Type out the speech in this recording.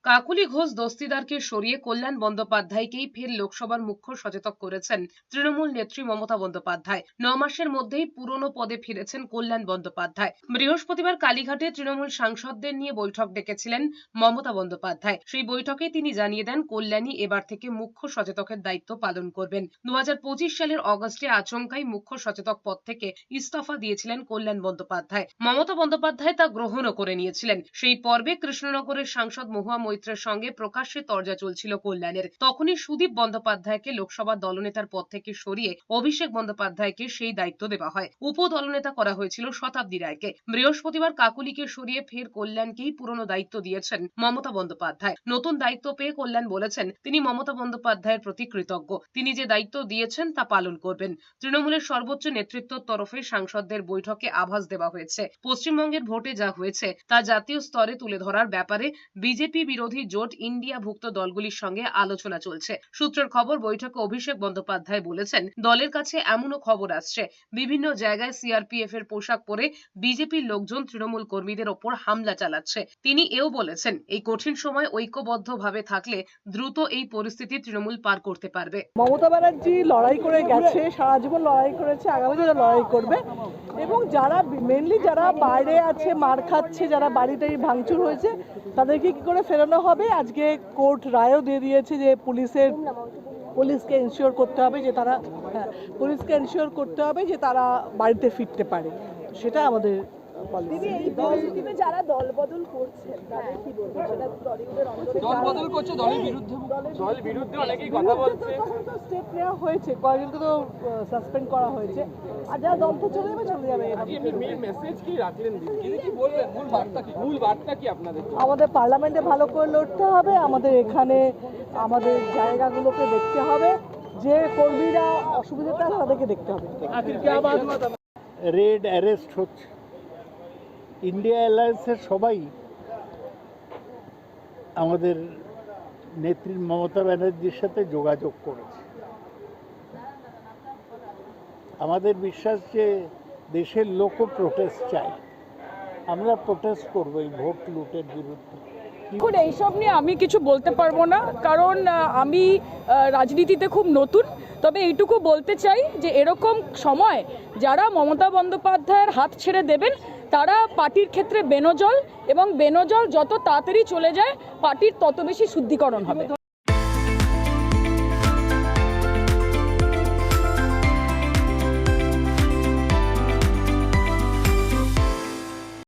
কাকুলি ঘোষ দস্তিদারকে সরিয়ে কল্যাণ বন্দ্যোপাধ্যায়কেই ফের লোকসভার মুখ্য সচেতক করেছেন তৃণমূল নেত্রী মমতা বন্দ্যোপাধ্যায়। ৯ মাসের মধ্যেই পুরনো পদে ফিরেছেন কল্যাণ বন্দ্যোপাধ্যায়। বৃহস্পতিবার কালীঘাটে তৃণমূল সাংসদদের নিয়ে বৈঠক ডেকেছিলেন মমতা বন্দ্যোপাধ্যায়। সেই বৈঠকে তিনি জানিয়ে দেন কল্যাণী এবার থেকে মুখ্য সচেতকের দায়িত্ব পালন করবেন। 2025 সালের অগস্টে আচমকাই মুখ্য সচেতক পদ থেকে ইস্তফা দিয়েছিলেন কল্যাণ বন্দ্যোপাধ্যায়। মমতা বন্দ্যোপাধ্যায় তা গ্রহণও করে নিয়েছিলেন। সেই পর্বে কৃষ্ণনগরের সাংসদ মহুয়া মৈত্রের সঙ্গে প্রকাশ্যে তর্জা চলছিল কল্যাণের। তখনই সুদীপ বন্দ্যোপাধ্যায়কে লোকসভা দলনেতার পদ থেকে সরিয়ে অভিষেক বন্দ্যোপাধ্যায়কে সেই দায়িত্ব দেওয়া হয়। উপদলনেতা করা হয়েছিল শতাব্দী রায়কে। বৃহস্পতিবার কাকুলিকে সরিয়ে ফের কল্যাণকেই পুরনো দায়িত্ব দিয়েছেন মমতা বন্দ্যোপাধ্যায়। নতুন দায়িত্ব পেয়ে কল্যাণ বলেছেন তিনি মমতা বন্দ্যোপাধ্যায়ের প্রতি কৃতজ্ঞ। তিনি যে দায়িত্ব দিয়েছেন তা পালন করবেন। তৃণমূলের সর্বোচ্চ নেতৃত্বের তরফে সাংসদদের বৈঠকে আভাস দেওয়া হয়েছে, পশ্চিমবঙ্গের ভোটে যা হয়েছে তা জাতীয় স্তরে তুলে ধরার ব্যাপারে বিজেপি বিরোধী জোট ইন্ডিয়াভুক্ত দলগুলির সঙ্গে আলোচনা চলছে। সূত্রের খবর, বৈঠকে অভিষেক বন্দ্যোপাধ্যায় বলেছেন দলের কাছে এমনও খবর আসছে বিভিন্ন জায়গায় সিআরপিএফ এর পোশাক পরে বিজেপির লোকজন তৃণমূল কর্মীদের ওপর হামলা চালাচ্ছে। তিনি এও বলেছেন এই কঠিন সময় ঐক্যবদ্ধভাবে থাকলে দ্রুত এই পরিস্থিতি তৃণমূল পার করতে পারবে। মমতা ব্যানার্জি লড়াই করে গেছে, সারা জীবন লড়াই করেছে, আগামী দিনে লড়াই করবে এবং যারা মেনলি যারা বাইরে আছে, মার খাচ্ছে, যারা বাড়িতে ভাঙচুর হয়েছে তাদেরকে কি করে ফেরানো হবে। আজকে কোর্ট রায়ও দিয়ে দিয়েছে যে পুলিশকে এনশিওর করতে হবে যে তারা বাড়িতে ফিরতে পারে। সেটা আমাদের যারা দল বদল করছে তাদের কি বলবো, সেটা দল বদল করছে, দলের বিরুদ্ধে অনেকেই কথা বলছে। স্টেপ নেওয়া হয়েছে, কয়েকজনকে তো সাসপেন্ড করা হয়েছে, আর যারা দল তো চলে যাবে। মেসেজ কি রাখলেন, কি বলবেন, মূল বার্তা কি আপনাদের? আমাদের পার্লামেন্টে ভালো করে লড়তে হবে, আমাদের এখানে আমাদের জায়গাগুলোকে দেখতে হবে, যে কর্মীরা অসুবিধাটা তাদেরকে দেখতে হবে। রেড অ্যারেস্ট হচ্ছে, ইন্ডিয়া অ্যালায়েন্সের সবাই আমাদের নেত্রী মমতা ব্যানার্জির সাথে যোগাযোগ করেছে। আমাদের বিশ্বাস যে দেশের লোকও প্রোটেস্ট চায়, আমরা প্রোটেস্ট করবো এই ভোট লুটের বিরুদ্ধে। এখন এইসব নিয়ে আমি কিছু বলতে পারবো না, কারণ আমি রাজনীতিতে খুব নতুন। তবে এইটুকু বলতে চাই যে এরকম সময় যারা মমতা বন্দ্যোপাধ্যায়ের হাত ছেড়ে দেবেন তারা পার্টির ক্ষেত্রে বেনজল, এবং বেনজল যত তাড়াতাড়ি চলে যায় পার্টির তত বেশি শুদ্ধিকরণ হবে।